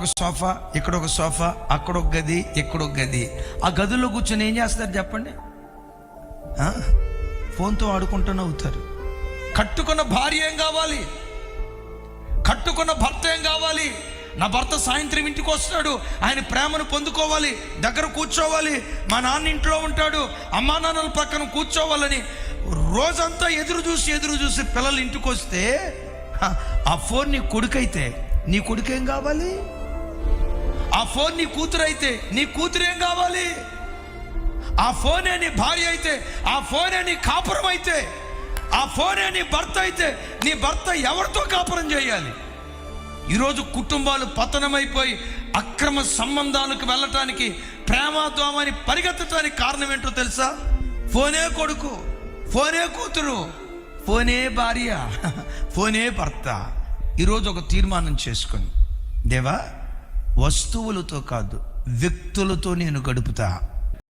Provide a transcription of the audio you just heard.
ఒక సోఫా, ఇక్కడ ఒక సోఫా, అక్కడ ఒక గది, ఇక్కడ ఒక గది. ఆ గదుల్లో కూర్చొని ఏం చేస్తారు చెప్పండి? ఫోన్తో ఆడుకుంటూనే అవుతారు. కట్టుకున్న భార్య ఏం కావాలి? కట్టుకున్న భర్త ఏం కావాలి? నా భర్త సాయంత్రం ఇంటికి వస్తాడు, ఆయన ప్రేమను పొందుకోవాలి, దగ్గర కూర్చోవాలి, మా నాన్న ఇంట్లో ఉంటాడు, అమ్మా నాన్నల పక్కన కూర్చోవాలని రోజంతా ఎదురు చూసి పిల్లలు ఇంటికి వస్తే ఆ ఫోన్ నీ కొడుకైతే నీ కొడుకేం కావాలి? ఆ ఫోన్ నీ కూతురు అయితే నీ కూతురేం కావాలి? ఆ ఫోనే నీ భార్య అయితే, ఆ ఫోనే నీ కాపురం అయితే, ఆ ఫోనే నీ భర్త అయితే నీ భర్త ఎవరితో కాపురం చేయాలి? ఈరోజు కుటుంబాలు పతనమైపోయి అక్రమ సంబంధాలకు వెళ్ళటానికి, ప్రేమాద్వామని పరిగెత్తడానికి కారణం ఏంటో తెలుసా? ఫోనే కొడుకు, ఫోనే కూతురు, ఫోనే భార్య, ఫోనే భర్త. ఈరోజు ఒక తీర్మానం చేసుకొని, దేవా వస్తువులతో కాదు వ్యక్తులతో నేను గడుపుతా.